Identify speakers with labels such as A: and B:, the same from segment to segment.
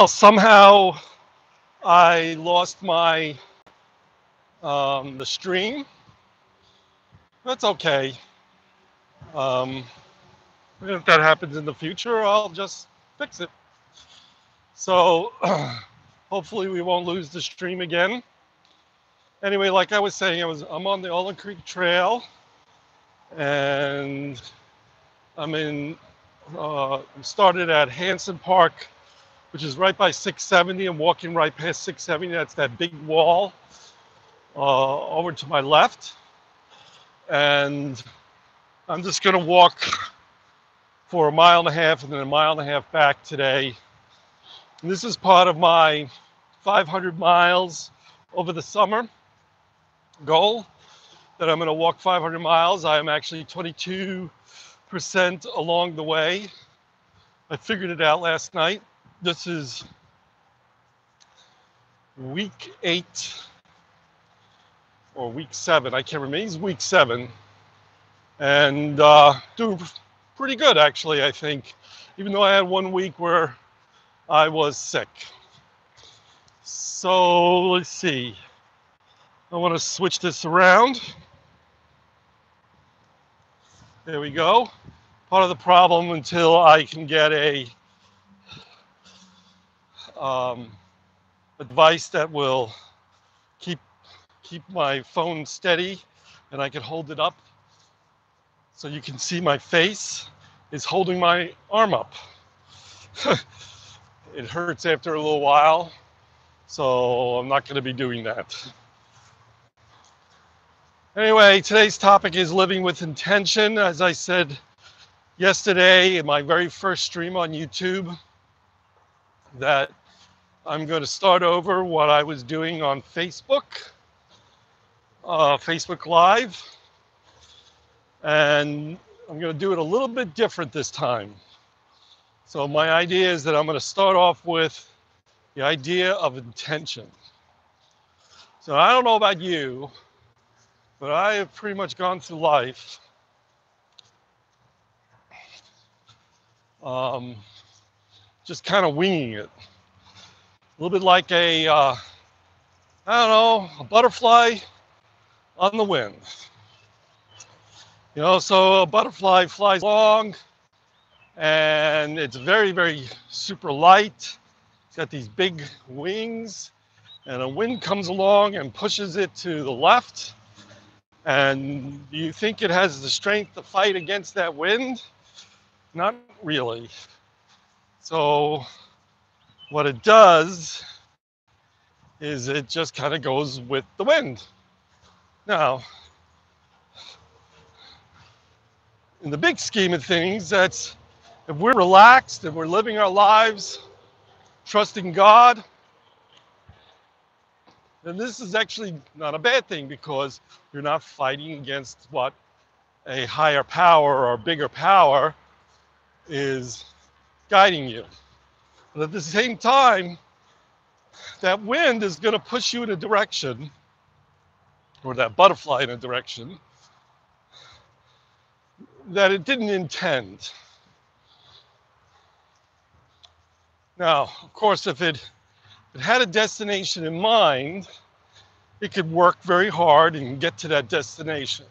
A: Well, somehow I lost my the stream. That's okay. Um, if that happens in the future, I'll just fix it. So hopefully we won't lose the stream again. Anyway, like I was saying, I'm on the Olin Creek Trail, and I'm in. Started at Hanson Park, which is right by 670. I'm walking right past 670. That's that big wall over to my left, and I'm just going to walk for a mile and a half and then a mile and a half back today. And this is part of my 500 miles over the summer goal, that I'm going to walk 500 miles. I am actually 22% along the way. I figured it out last night. This is week 8 or week 7. I can't remember. It's week 7. And doing pretty good, actually, I think. Even though I had 1 week where I was sick. So let's see. I want to switch this around. There we go. Part of the problem until I can get a device that will keep my phone steady and I can hold it up so you can see my face, is holding my arm up. It hurts after a little while, so I'm not going to be doing that. Anyway, today's topic is living with intention. As I said yesterday in my very first stream on YouTube, that I'm going to start over what I was doing on Facebook Live, and I'm going to do it a little bit different this time. So my idea is that I'm going to start off with the idea of intention. So I don't know about you, but I have pretty much gone through life just kind of winging it. A little bit like I don't know, a butterfly on the wind. You know, so a butterfly flies along and it's very, very super light. It's got these big wings, and a wind comes along and pushes it to the left. And you think it has the strength to fight against that wind? Not really. So what it does is it just kind of goes with the wind. Now, in the big scheme of things, that's if we're relaxed, if we're living our lives, trusting God, then this is actually not a bad thing, because you're not fighting against what a higher power or bigger power is guiding you. But at the same time, that wind is going to push you in a direction, or that butterfly in a direction, that it didn't intend. Now, of course, if it had a destination in mind, it could work very hard and get to that destination.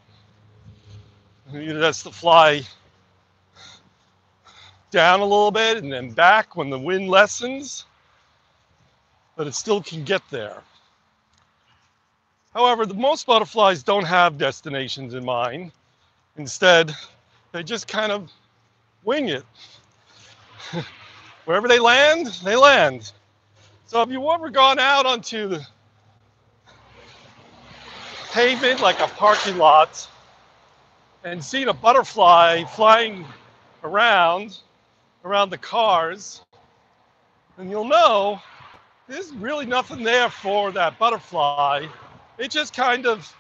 A: It has to fly down a little bit and then back when the wind lessens, but it still can get there. However, most butterflies don't have destinations in mind. Instead, they just kind of wing it. Wherever they land, they land. So if you've ever gone out onto the pavement, like a parking lot, and seen a butterfly flying around the cars, then you'll know there's really nothing there for that butterfly. It just kind of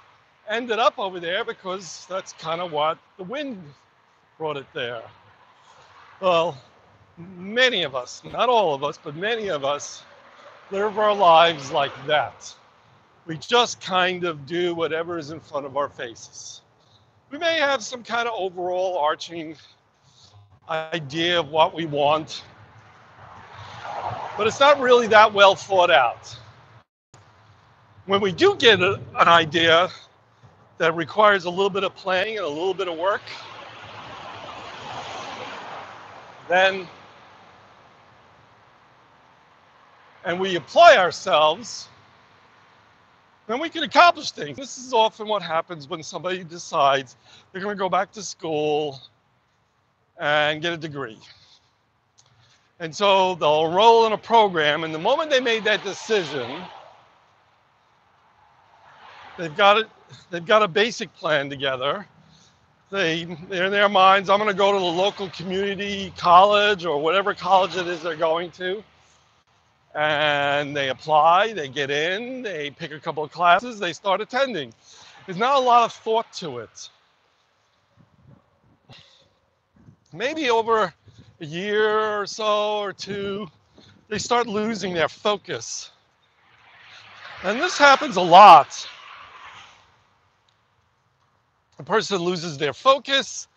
A: ended up over there because that's kind of what the wind brought it there. Well, many of us, not all of us, but many of us live our lives like that. We just kind of do whatever is in front of our faces. We may have some kind of overall arching idea of what we want, but it's not really that well thought out. When we do get an idea that requires a little bit of planning and a little bit of work, then, and we apply ourselves, then we can accomplish things. This is often what happens when somebody decides they're going to go back to school and get a degree. And so they'll enroll in a program, and the moment they made that decision, they've got a basic plan together. They're in their minds, I'm going to go to the local community college or whatever college it is they're going to. And they apply, they get in, they pick a couple of classes, they start attending. There's not a lot of thought to it. Maybe over a year or so or two, they start losing their focus. And this happens a lot. A person loses their focus,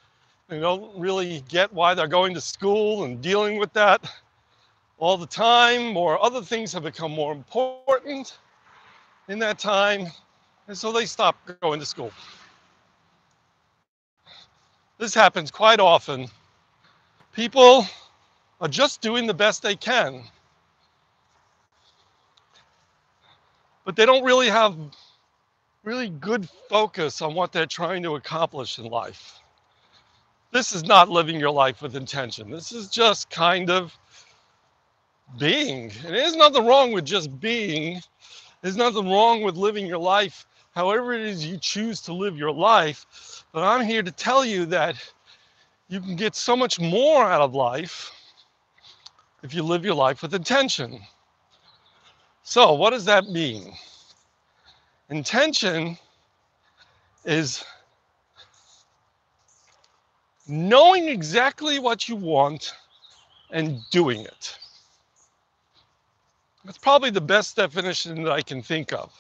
A: they don't really get why they're going to school and dealing with that all the time, or other things have become more important in that time, and so they stop going to school. This happens quite often. People are just doing the best they can, but they don't really have good focus on what they're trying to accomplish in life. This is not living your life with intention. This is just kind of being. And there's nothing wrong with just being. There's nothing wrong with living your life however it is you choose to live your life. But I'm here to tell you that you can get so much more out of life if you live your life with intention. So what does that mean? Intention is knowing exactly what you want and doing it. That's probably the best definition that I can think of.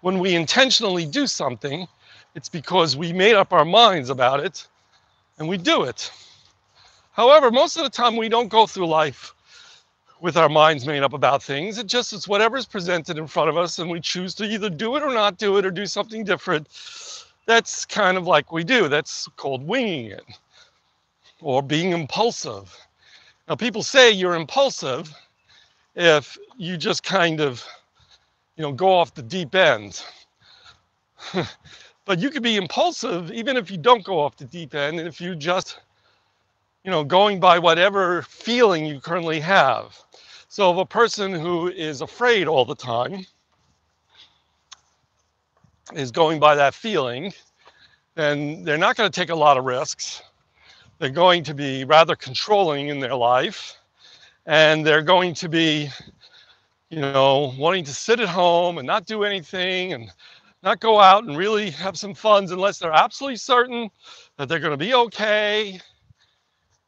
A: When we intentionally do something, it's because we made up our minds about it and we do it. However, most of the time we don't go through life with our minds made up about things. It's whatever's presented in front of us, and we choose to either do it or not do it or do something different. That's kind of like we do. That's called winging it or being impulsive. Now, people say you're impulsive if you just kind of, go off the deep end. But you could be impulsive even if you don't go off the deep end, and if you just, going by whatever feeling you currently have. So if a person who is afraid all the time is going by that feeling, then they're not going to take a lot of risks. They're going to be rather controlling in their life, and they're going to be, wanting to sit at home and not do anything and not go out and really have some fun unless they're absolutely certain that they're going to be okay.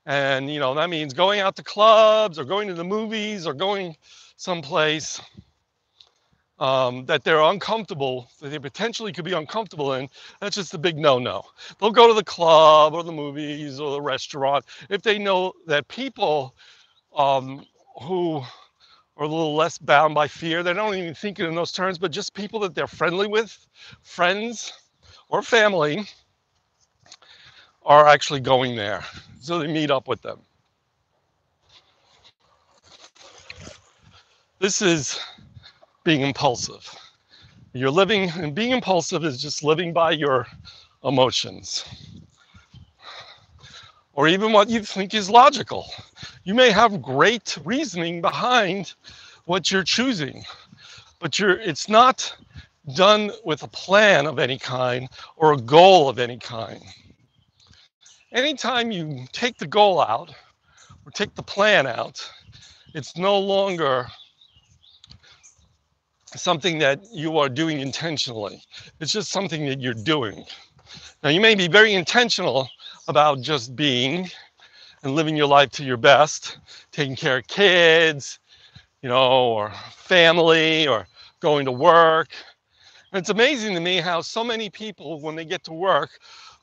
A: And, that means going out to clubs or going to the movies or going someplace that they're uncomfortable, that they potentially could be uncomfortable in. That's just a big no-no. They'll go to the club or the movies or the restaurant if they know that people who are a little less bound by fear, they don't even think it in those terms, but just people that they're friendly with, friends or family, are actually going there. So they meet up with them. This is being impulsive. You're living, and being impulsive is just living by your emotions, or even what you think is logical. You may have great reasoning behind what you're choosing, but it's not done with a plan of any kind or a goal of any kind. Anytime you take the goal out or take the plan out, it's no longer something that you are doing intentionally. It's just something that you're doing. Now, you may be very intentional about just being and living your life to your best, taking care of kids, or family, or going to work. And it's amazing to me how so many people, when they get to work,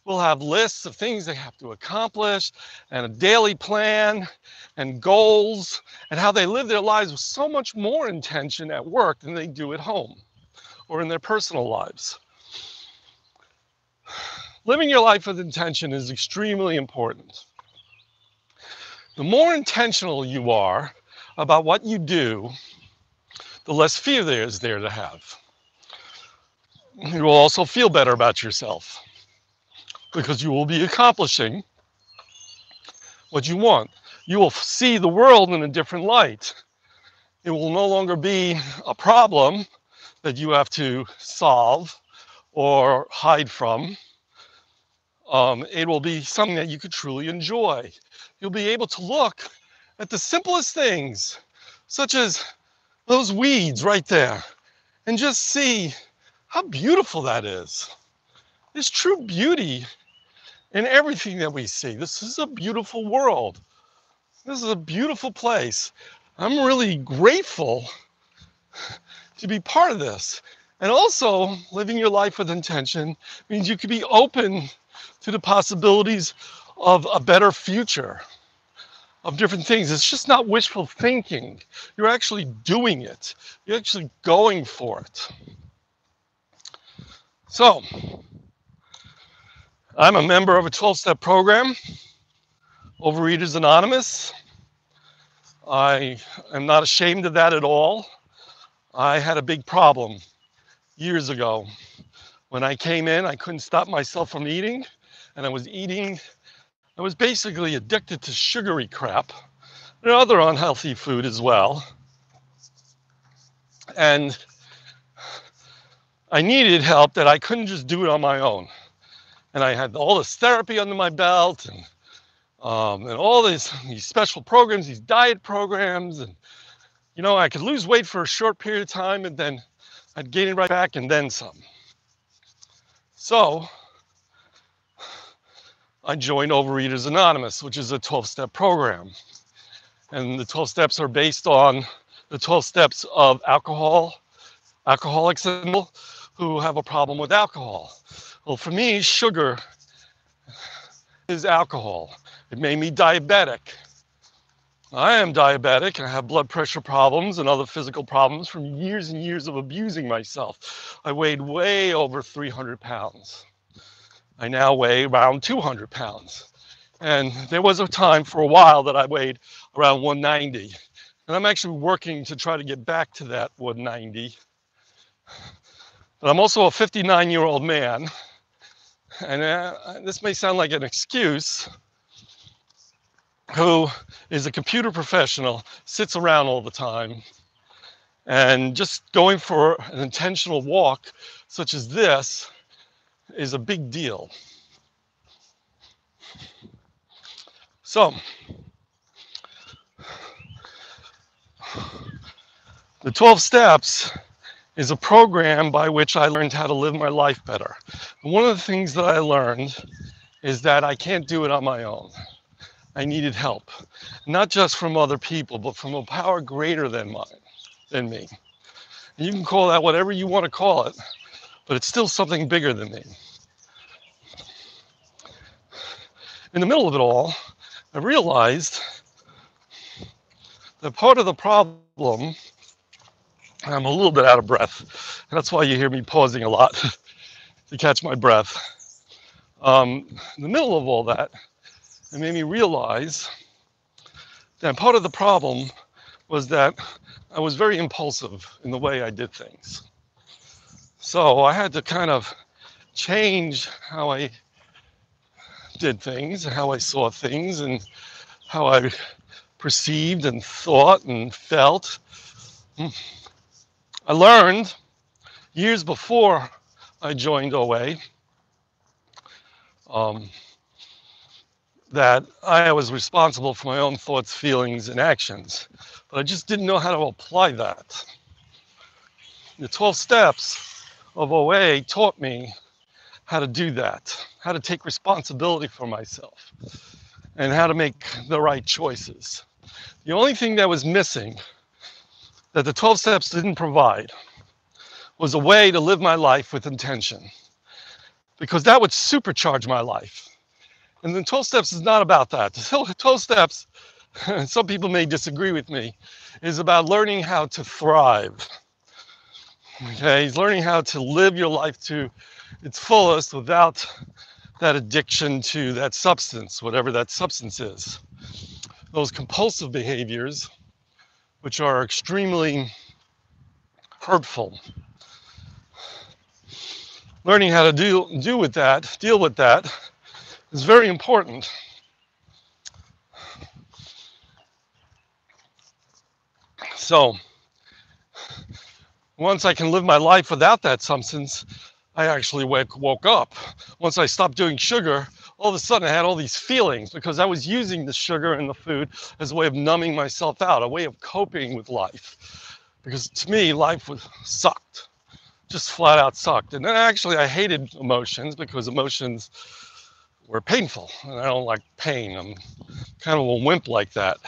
A: will have lists of things they have to accomplish and a daily plan and goals and how they live their lives with so much more intention at work than they do at home or in their personal lives. Living your life with intention is extremely important. The more intentional you are about what you do, the less fear there is there to have. You will also feel better about yourself because you will be accomplishing what you want. You will see the world in a different light. It will no longer be a problem that you have to solve or hide from. It will be something that you could truly enjoy. You'll be able to look at the simplest things, such as those weeds right there, and just see how beautiful that is. There's true beauty in everything that we see. This is a beautiful world. This is a beautiful place. I'm really grateful to be part of this. And also, living your life with intention means you can be open to the possibilities of a better future, of different things. It's just not wishful thinking. You're actually doing it. You're actually going for it. So, I'm a member of a 12-step program, Overeaters Anonymous. I am not ashamed of that at all. I had a big problem years ago. When I came in, I couldn't stop myself from eating, and I was basically addicted to sugary crap and other unhealthy food as well. And I needed help that I couldn't just do it on my own. And I had all this therapy under my belt and all these special programs, these diet programs. And, you know, I could lose weight for a short period of time and then I'd gain it right back and then some. So I joined Overeaters Anonymous, which is a 12-step program. And the 12 steps are based on the 12 steps of alcoholics who have a problem with alcohol. Well, for me, sugar is alcohol. It made me diabetic. I am diabetic and I have blood pressure problems and other physical problems from years and years of abusing myself. I weighed way over 300 pounds. I now weigh around 200 pounds. And there was a time for a while that I weighed around 190. And I'm actually working to try to get back to that 190. But I'm also a 59-year-old man. And this may sound like an excuse, who is a computer professional, sits around all the time, and just going for an intentional walk such as this is a big deal. So, the 12 Steps is a program by which I learned how to live my life better. And one of the things that I learned is that I can't do it on my own. I needed help, not just from other people, but from a power greater than me. And you can call that whatever you want to call it, but it's still something bigger than me. In the middle of it all, I realized that part of the problem, I'm a little bit out of breath. That's why you hear me pausing a lot to catch my breath. In the middle of all that, it made me realize that part of the problem was that I was very impulsive in the way I did things. So I had to kind of change how I did things, and how I saw things, and how I perceived and thought and felt. I learned years before I joined OA that I was responsible for my own thoughts, feelings, and actions, but I just didn't know how to apply that. The 12 steps of OA taught me how to do that, how to take responsibility for myself, and how to make the right choices. The only thing that was missing that the 12 steps didn't provide was a way to live my life with intention. because that would supercharge my life. And then 12 steps is not about that. 12 steps, and some people may disagree with me, is about learning how to thrive. Okay, he's learning how to live your life to its fullest without that addiction to that substance, whatever that substance is. Those compulsive behaviors, which are extremely hurtful. Learning how to deal with that is very important. So once I can live my life without that substance, I actually woke up. Once I stopped doing sugar, all of a sudden I had all these feelings because I was using the sugar and the food as a way of numbing myself out, a way of coping with life. Because to me, life sucked, just flat out sucked. And then actually I hated emotions because emotions were painful. And I don't like pain. I'm kind of a wimp like that.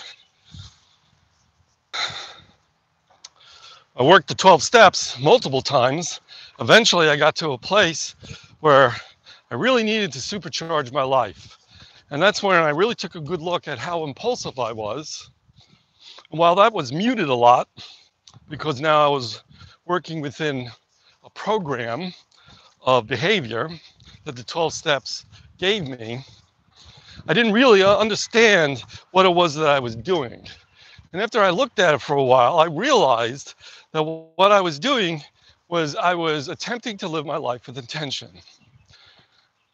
A: I worked the 12 steps multiple times. Eventually I got to a place where I really needed to supercharge my life. And that's when I really took a good look at how impulsive I was. And while that was muted a lot, because now I was working within a program of behavior that the 12 steps gave me, I didn't really understand what it was that I was doing. And after I looked at it for a while, I realized that what I was doing was I was attempting to live my life with intention.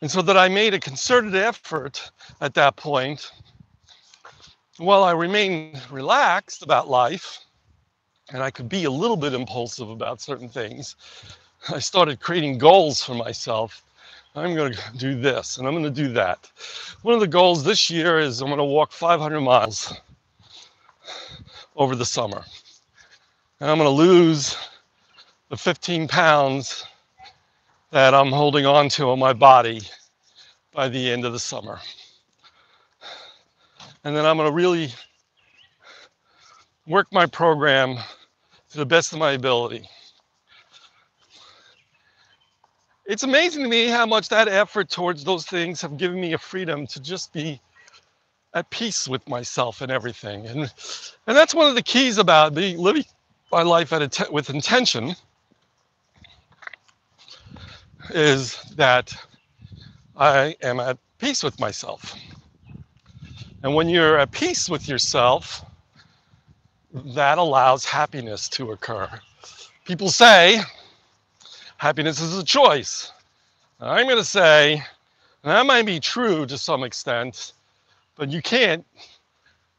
A: And so that I made a concerted effort at that point, while I remained relaxed about life, and I could be a little bit impulsive about certain things, I started creating goals for myself. I'm going to do this and I'm going to do that. One of the goals this year is I'm going to walk 500 miles over the summer. And I'm going to lose the 15 pounds that I'm holding on to on my body by the end of the summer. And then I'm going to really work my program to the best of my ability. It's amazing to me how much that effort towards those things have given me a freedom to just be at peace with myself and everything. And that's one of the keys about living my life with intention, is that I am at peace with myself. And when you're at peace with yourself, that allows happiness to occur. People say happiness is a choice. I'm going to say, and that might be true to some extent, but you can't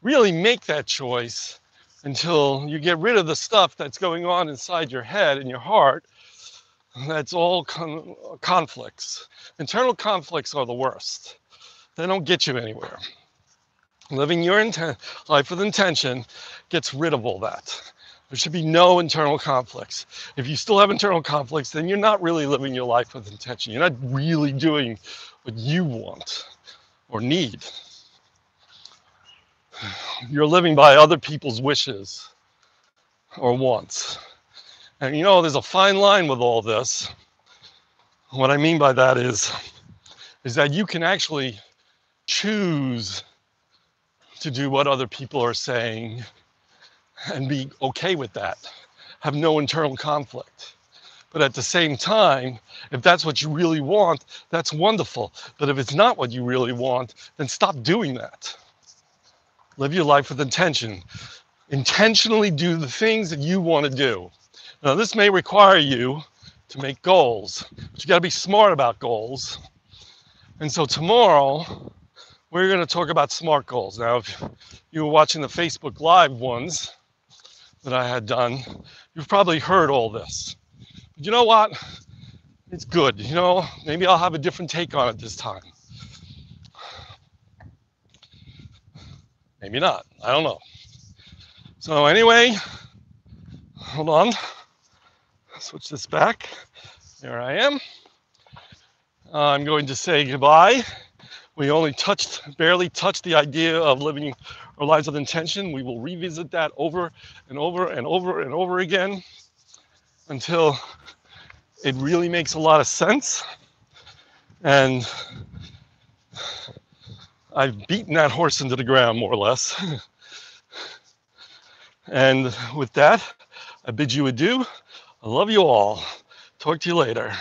A: really make that choice until you get rid of the stuff that's going on inside your head and your heart. That's all conflicts. Internal conflicts are the worst. They don't get you anywhere. Living your life with intention gets rid of all that. There should be no internal conflicts. If you still have internal conflicts, then you're not really living your life with intention. You're not really doing what you want or need. You're living by other people's wishes or wants. And you know, there's a fine line with all this. What I mean by that is that you can actually choose to do what other people are saying and be okay with that, have no internal conflict. But at the same time, if that's what you really want, that's wonderful. But if it's not what you really want, then stop doing that. Live your life with intention. Intentionally do the things that you want to do. Now, this may require you to make goals, but you got to be smart about goals. And so tomorrow, we're going to talk about SMART goals. Now, if you were watching the Facebook Live ones that I had done, you've probably heard all this. But you know what? It's good. You know, maybe I'll have a different take on it this time. Maybe not. I don't know. So anyway, hold on. Switch this back. There I am. I'm going to say goodbye. We only barely touched the idea of living our lives with intention. We will revisit that over and over and over and over again until it really makes a lot of sense. And I've beaten that horse into the ground, more or less. And with that, I bid you adieu. I love you all. Talk to you later.